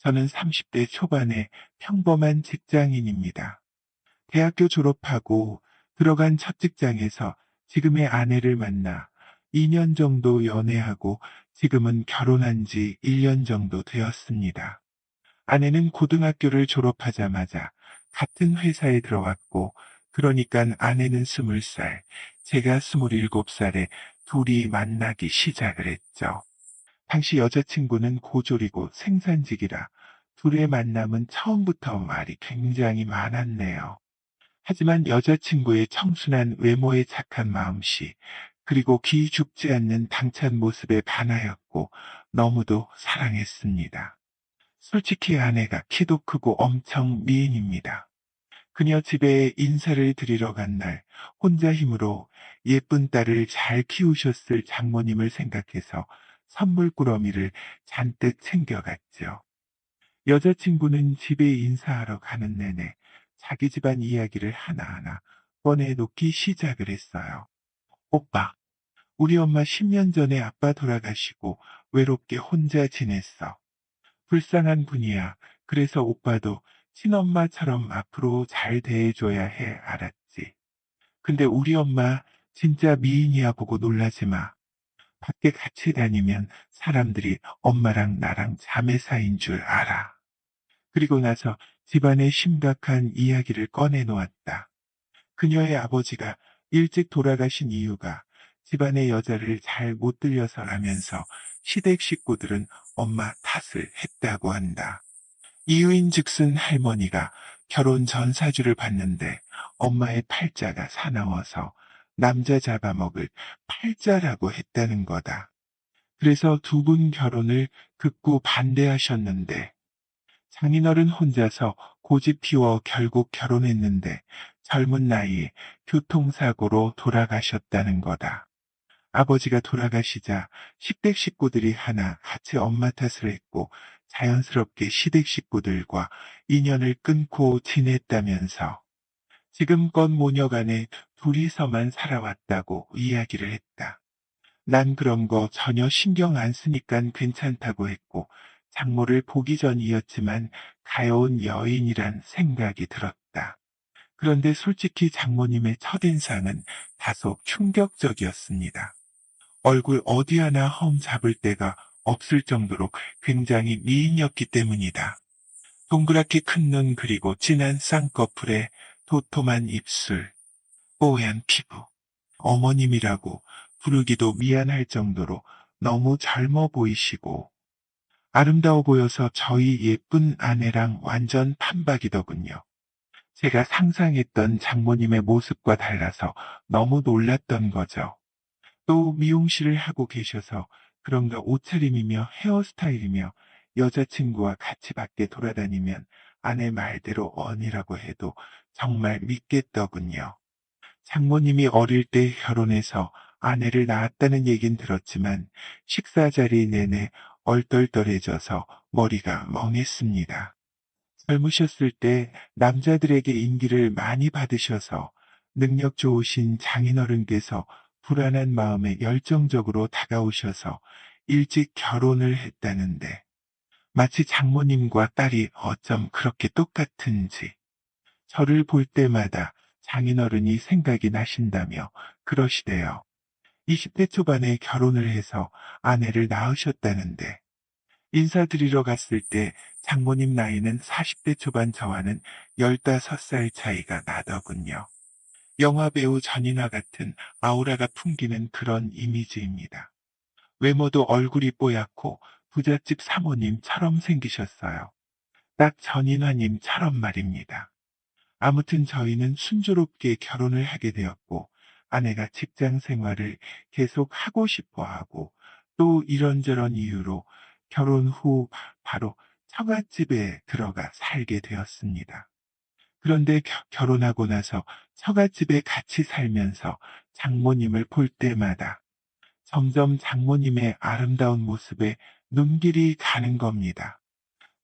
저는 30대 초반의 평범한 직장인입니다. 대학교 졸업하고 들어간 첫 직장에서 지금의 아내를 만나 2년 정도 연애하고 지금은 결혼한 지 1년 정도 되었습니다. 아내는 고등학교를 졸업하자마자 같은 회사에 들어왔고, 그러니까 아내는 20살, 제가 27살에 둘이 만나기 시작을 했죠. 당시 여자친구는 고졸이고 생산직이라 둘의 만남은 처음부터 말이 굉장히 많았네요. 하지만 여자친구의 청순한 외모에 착한 마음씨, 그리고 기 죽지 않는 당찬 모습에 반하였고 너무도 사랑했습니다. 솔직히 아내가 키도 크고 엄청 미인입니다. 그녀 집에 인사를 드리러 간 날 혼자 힘으로 예쁜 딸을 잘 키우셨을 장모님을 생각해서 선물 꾸러미를 잔뜩 챙겨갔죠. 여자친구는 집에 인사하러 가는 내내 자기 집안 이야기를 하나하나 꺼내놓기 시작을 했어요. 오빠, 우리 엄마 10년 전에 아빠 돌아가시고 외롭게 혼자 지냈어. 불쌍한 분이야. 그래서 오빠도 친엄마처럼 앞으로 잘 대해줘야 해, 알았지? 근데 우리 엄마 진짜 미인이야 보고 놀라지 마. 밖에 같이 다니면 사람들이 엄마랑 나랑 자매 사이인 줄 알아. 그리고 나서 집안의 심각한 이야기를 꺼내놓았다. 그녀의 아버지가 일찍 돌아가신 이유가 집안의 여자를 잘 못 들여서라면서 시댁 식구들은 엄마 탓을 했다고 한다. 이유인즉슨 할머니가 결혼 전 사주를 봤는데 엄마의 팔자가 사나워서 남자 잡아먹을 팔자라고 했다는 거다. 그래서 두 분 결혼을 극구 반대하셨는데 장인어른 혼자서 고집 피워 결국 결혼했는데 젊은 나이에 교통사고로 돌아가셨다는 거다. 아버지가 돌아가시자 시댁 식구들이 하나 같이 엄마 탓을 했고 자연스럽게 시댁 식구들과 인연을 끊고 지냈다면서 지금껏 모녀간에 둘이서만 살아왔다고 이야기를 했다. 난 그런 거 전혀 신경 안 쓰니깐 괜찮다고 했고 장모를 보기 전이었지만 가여운 여인이란 생각이 들었다. 그런데 솔직히 장모님의 첫인상은 다소 충격적이었습니다. 얼굴 어디 하나 험 잡을 데가 없을 정도로 굉장히 미인이었기 때문이다. 동그랗게 큰 눈 그리고 진한 쌍꺼풀에 도톰한 입술, 뽀얀 피부. 어머님이라고 부르기도 미안할 정도로 너무 젊어 보이시고 아름다워 보여서 저희 예쁜 아내랑 완전 판박이더군요. 제가 상상했던 장모님의 모습과 달라서 너무 놀랐던 거죠. 또 미용실을 하고 계셔서 그런가 옷차림이며 헤어스타일이며 여자친구와 같이 밖에 돌아다니면 아내 말대로 언이라고 해도 정말 믿겠더군요. 장모님이 어릴 때 결혼해서 아내를 낳았다는 얘긴 들었지만 식사 자리 내내 얼떨떨해져서 머리가 멍했습니다. 젊으셨을 때 남자들에게 인기를 많이 받으셔서 능력 좋으신 장인어른께서 불안한 마음에 열정적으로 다가오셔서 일찍 결혼을 했다는데 마치 장모님과 딸이 어쩜 그렇게 똑같은지 저를 볼 때마다 장인어른이 생각이 나신다며 그러시대요. 20대 초반에 결혼을 해서 아내를 낳으셨다는데 인사드리러 갔을 때 장모님 나이는 40대 초반 저와는 15살 차이가 나더군요. 영화배우 전인화 같은 아우라가 풍기는 그런 이미지입니다. 외모도 얼굴이 뽀얗고 부잣집 사모님처럼 생기셨어요. 딱 전인화님처럼 말입니다. 아무튼 저희는 순조롭게 결혼을 하게 되었고 아내가 직장 생활을 계속 하고 싶어 하고 또 이런저런 이유로 결혼 후 바로 처갓집에 들어가 살게 되었습니다. 그런데 결혼하고 나서 처갓집에 같이 살면서 장모님을 볼 때마다 점점 장모님의 아름다운 모습에 눈길이 가는 겁니다.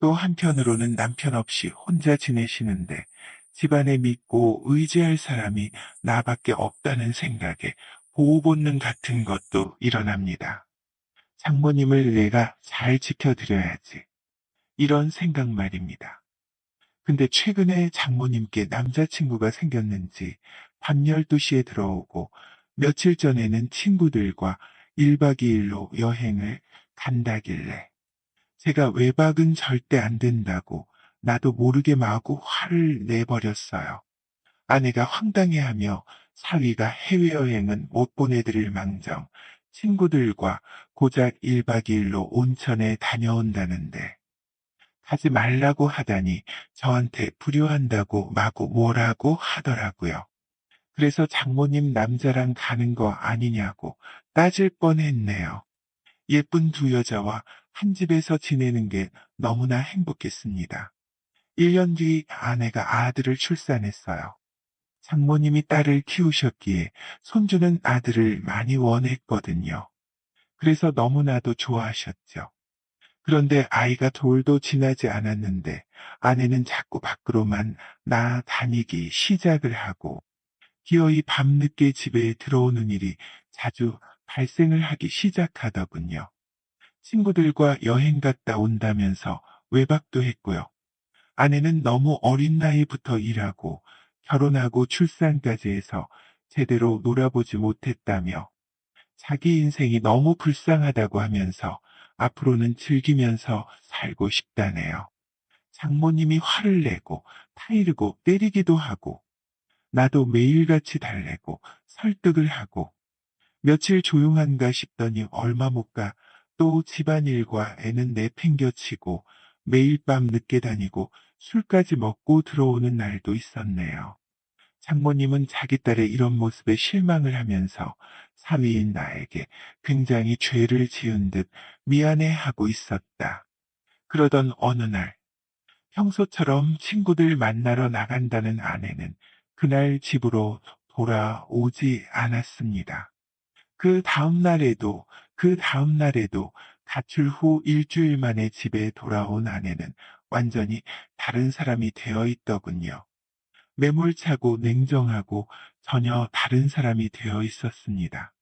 또 한편으로는 남편 없이 혼자 지내시는데 집안에 믿고 의지할 사람이 나밖에 없다는 생각에 보호 본능 같은 것도 일어납니다. 장모님을 내가 잘 지켜드려야지. 이런 생각 말입니다. 근데 최근에 장모님께 남자친구가 생겼는지 밤 12시에 들어오고 며칠 전에는 친구들과 1박 2일로 여행을 간다길래 제가 외박은 절대 안 된다고 나도 모르게 마구 화를 내버렸어요. 아내가 황당해하며 사위가 해외여행은 못 보내드릴 망정 친구들과 고작 1박 2일로 온천에 다녀온다는데 가지 말라고 하다니 저한테 불효한다고 마구 뭐라고 하더라고요. 그래서 장모님 남자랑 가는 거 아니냐고 따질 뻔했네요. 예쁜 두 여자와 한 집에서 지내는 게 너무나 행복했습니다. 1년 뒤 아내가 아들을 출산했어요. 장모님이 딸을 키우셨기에 손주는 아들을 많이 원했거든요. 그래서 너무나도 좋아하셨죠. 그런데 아이가 돌도 지나지 않았는데 아내는 자꾸 밖으로만 나다니기 시작을 하고 기어이 밤늦게 집에 들어오는 일이 자주 발생을 하기 시작하더군요. 친구들과 여행 갔다 온다면서 외박도 했고요. 아내는 너무 어린 나이부터 일하고 결혼하고 출산까지 해서 제대로 놀아보지 못했다며 자기 인생이 너무 불쌍하다고 하면서 앞으로는 즐기면서 살고 싶다네요. 장모님이 화를 내고 타이르고 때리기도 하고 나도 매일같이 달래고 설득을 하고 며칠 조용한가 싶더니 얼마 못 가 또 집안일과 애는 내팽겨치고 매일 밤 늦게 다니고 술까지 먹고 들어오는 날도 있었네요. 장모님은 자기 딸의 이런 모습에 실망을 하면서 사위인 나에게 굉장히 죄를 지은 듯 미안해하고 있었다. 그러던 어느 날 평소처럼 친구들 만나러 나간다는 아내는 그날 집으로 돌아오지 않았습니다. 그 다음 날에도 가출 후 일주일 만에 집에 돌아온 아내는 완전히 다른 사람이 되어 있더군요. 매몰차고 냉정하고 전혀 다른 사람이 되어 있었습니다.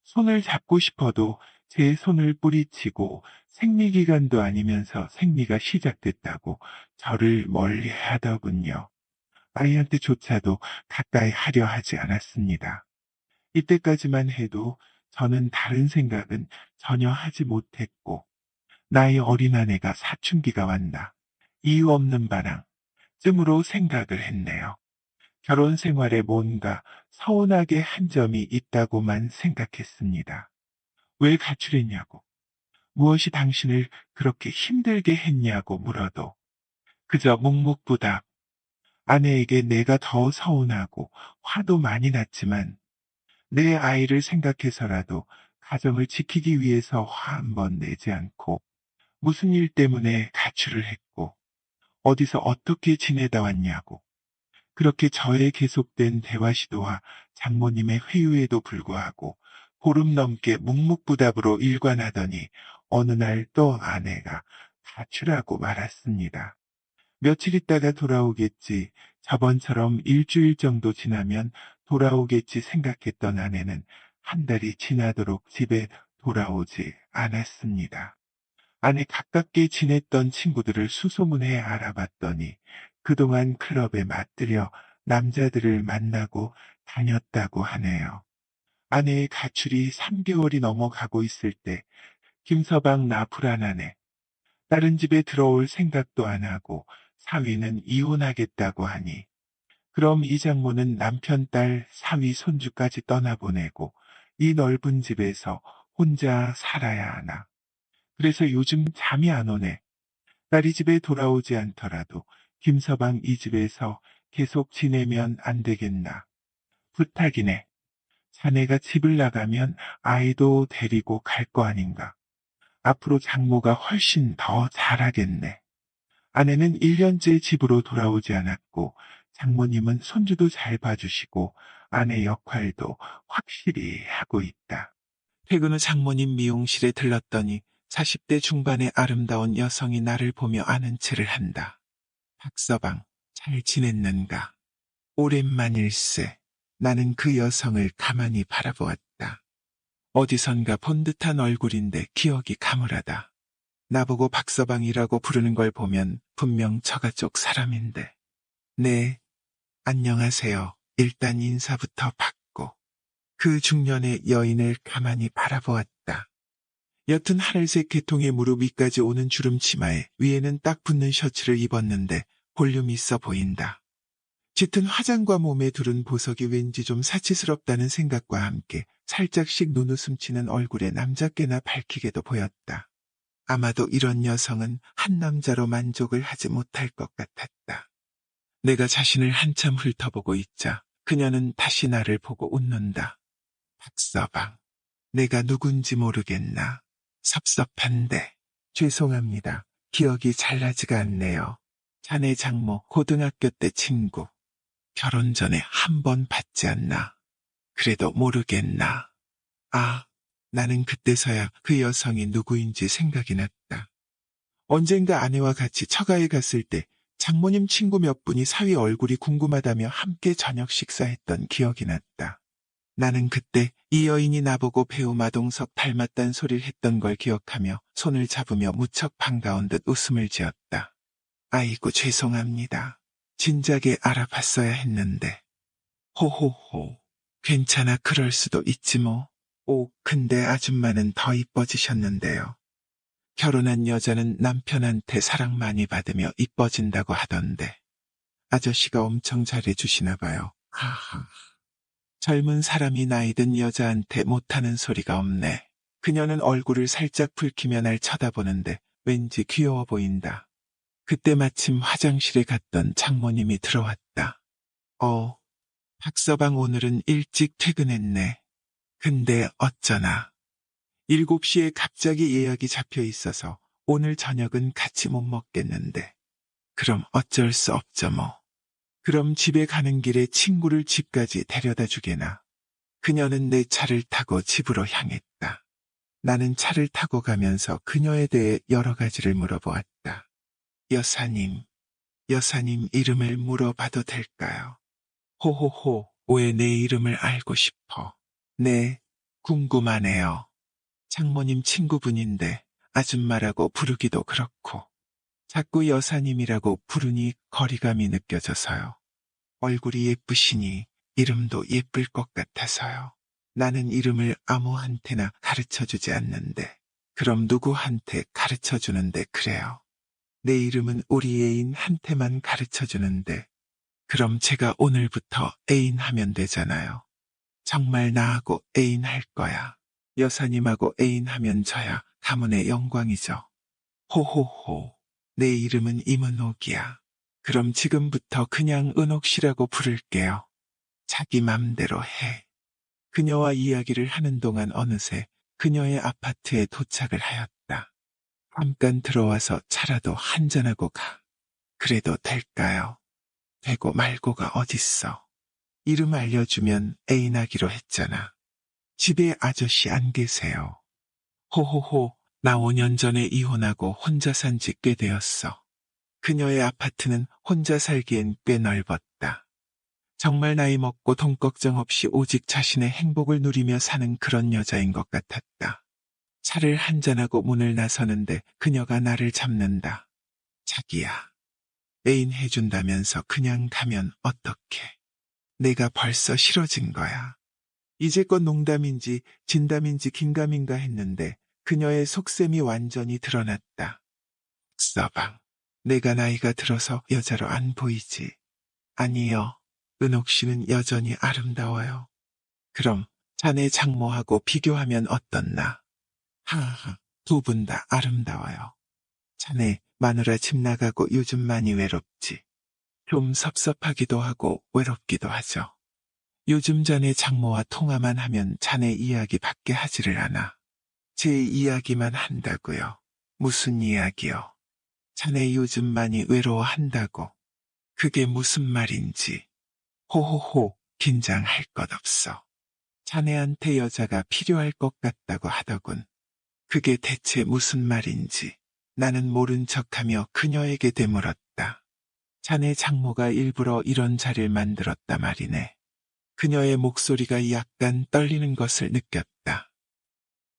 손을 잡고 싶어도 제 손을 뿌리치고 생리기간도 아니면서 생리가 시작됐다고 저를 멀리 하더군요. 아이한테조차도 가까이 하려 하지 않았습니다. 이때까지만 해도 저는 다른 생각은 전혀 하지 못했고, 나이 어린 아내가 사춘기가 왔나, 이유 없는 바람, 쯤으로 생각을 했네요. 결혼 생활에 뭔가 서운하게 한 점이 있다고만 생각했습니다. 왜 가출했냐고, 무엇이 당신을 그렇게 힘들게 했냐고 물어도 그저 묵묵부답, 아내에게 내가 더 서운하고 화도 많이 났지만 내 아이를 생각해서라도 가정을 지키기 위해서 화 한 번 내지 않고 무슨 일 때문에 가출을 했고 어디서 어떻게 지내다 왔냐고 그렇게 저의 계속된 대화 시도와 장모님의 회유에도 불구하고 보름 넘게 묵묵부답으로 일관하더니 어느 날 또 아내가 가출하고 말았습니다. 며칠 있다가 돌아오겠지. 저번처럼 일주일 정도 지나면 돌아오겠지 생각했던 아내는 한 달이 지나도록 집에 돌아오지 않았습니다. 아내 가깝게 지냈던 친구들을 수소문해 알아봤더니 그동안 클럽에 맞들여 남자들을 만나고 다녔다고 하네요. 아내의 가출이 3개월이 넘어가고 있을 때 김서방 나 불안하네. 다른 집에 들어올 생각도 안 하고 사위는 이혼하겠다고 하니 그럼 이 장모는 남편, 딸, 사위, 손주까지 떠나보내고 이 넓은 집에서 혼자 살아야 하나. 그래서 요즘 잠이 안 오네. 딸이 집에 돌아오지 않더라도 김서방 이 집에서 계속 지내면 안 되겠나. 부탁이네. 자네가 집을 나가면 아이도 데리고 갈 거 아닌가. 앞으로 장모가 훨씬 더 잘하겠네. 아내는 1년째 집으로 돌아오지 않았고 장모님은 손주도 잘 봐주시고 아내 역할도 확실히 하고 있다. 퇴근 후 장모님 미용실에 들렀더니 40대 중반의 아름다운 여성이 나를 보며 아는 체를 한다. 박서방, 잘 지냈는가? 오랜만일세. 나는 그 여성을 가만히 바라보았다. 어디선가 본 듯한 얼굴인데 기억이 가물하다. 나보고 박서방이라고 부르는 걸 보면 분명 처가 쪽 사람인데. 네, 안녕하세요. 일단 인사부터 받고 그 중년의 여인을 가만히 바라보았다. 옅은 하늘색 계통의 무릎 위까지 오는 주름 치마에 위에는 딱 붙는 셔츠를 입었는데 볼륨 있어 보인다. 짙은 화장과 몸에 두른 보석이 왠지 좀 사치스럽다는 생각과 함께 살짝씩 눈웃음 치는 얼굴에 남자께나 밝히게도 보였다. 아마도 이런 여성은 한 남자로 만족을 하지 못할 것 같았다. 내가 자신을 한참 훑어보고 있자 그녀는 다시 나를 보고 웃는다. 박서방, 내가 누군지 모르겠나? 섭섭한데. 죄송합니다. 기억이 잘 나지가 않네요. 자네 장모 고등학교 때 친구. 결혼 전에 한 번 봤지 않나? 그래도 모르겠나? 아, 나는 그때서야 그 여성이 누구인지 생각이 났다. 언젠가 아내와 같이 처가에 갔을 때 장모님 친구 몇 분이 사위 얼굴이 궁금하다며 함께 저녁 식사했던 기억이 났다. 나는 그때 이 여인이 나보고 배우 마동석 닮았단 소리를 했던 걸 기억하며 손을 잡으며 무척 반가운 듯 웃음을 지었다. 아이고 죄송합니다. 진작에 알아봤어야 했는데. 호호호. 괜찮아 그럴 수도 있지 뭐. 오, 근데 아줌마는 더 이뻐지셨는데요. 결혼한 여자는 남편한테 사랑 많이 받으며 이뻐진다고 하던데. 아저씨가 엄청 잘해주시나 봐요. 하하. 젊은 사람이 나이든 여자한테 못하는 소리가 없네. 그녀는 얼굴을 살짝 붉히며 날 쳐다보는데 왠지 귀여워 보인다. 그때 마침 화장실에 갔던 장모님이 들어왔다. 박서방 오늘은 일찍 퇴근했네. 근데 어쩌나. 7시에 갑자기 예약이 잡혀 있어서 오늘 저녁은 같이 못 먹겠는데. 그럼 어쩔 수 없죠 뭐. 그럼 집에 가는 길에 친구를 집까지 데려다 주게나. 그녀는 내 차를 타고 집으로 향했다. 나는 차를 타고 가면서 그녀에 대해 여러 가지를 물어보았다. 여사님 이름을 물어봐도 될까요? 호호호, 왜 내 이름을 알고 싶어? 네, 궁금하네요. 장모님 친구분인데 아줌마라고 부르기도 그렇고 자꾸 여사님이라고 부르니 거리감이 느껴져서요. 얼굴이 예쁘시니 이름도 예쁠 것 같아서요. 나는 이름을 아무한테나 가르쳐주지 않는데 그럼 누구한테 가르쳐주는데 그래요. 내 이름은 우리 애인한테만 가르쳐주는데 그럼 제가 오늘부터 애인 하면 되잖아요. 정말 나하고 애인 할 거야. 여사님하고 애인 하면 저야 가문의 영광이죠. 호호호. 내 이름은 임은옥이야. 그럼 지금부터 그냥 은옥씨라고 부를게요. 자기 맘대로 해. 그녀와 이야기를 하는 동안 어느새 그녀의 아파트에 도착을 하였다. 잠깐 들어와서 차라도 한잔하고 가. 그래도 될까요? 되고 말고가 어딨어. 이름 알려주면 애인하기로 했잖아. 집에 아저씨 안 계세요. 호호호, 나 5년 전에 이혼하고 혼자 산 지 꽤 되었어. 그녀의 아파트는 혼자 살기엔 꽤 넓었다. 정말 나이 먹고 돈 걱정 없이 오직 자신의 행복을 누리며 사는 그런 여자인 것 같았다. 차를 한잔하고 문을 나서는데 그녀가 나를 잡는다. 자기야, 애인 해준다면서 그냥 가면 어떡해. 내가 벌써 싫어진 거야. 이제껏 농담인지 진담인지 긴가민가 했는데 그녀의 속셈이 완전히 드러났다. 서방, 내가 나이가 들어서 여자로 안 보이지? 아니요. 은옥 씨는 여전히 아름다워요. 그럼 자네 장모하고 비교하면 어떻나? 하하, 두 분 다 아름다워요. 자네 마누라 집 나가고 요즘 많이 외롭지? 좀 섭섭하기도 하고 외롭기도 하죠. 요즘 자네 장모와 통화만 하면 자네 이야기 밖에 하지를 않아. 제 이야기만 한다고요. 무슨 이야기요? 자네 요즘 많이 외로워한다고. 그게 무슨 말인지. 호호호, 긴장할 것 없어. 자네한테 여자가 필요할 것 같다고 하더군. 그게 대체 무슨 말인지. 나는 모른 척하며 그녀에게 되물었다. 자네 장모가 일부러 이런 자리를 만들었다 말이네. 그녀의 목소리가 약간 떨리는 것을 느꼈다.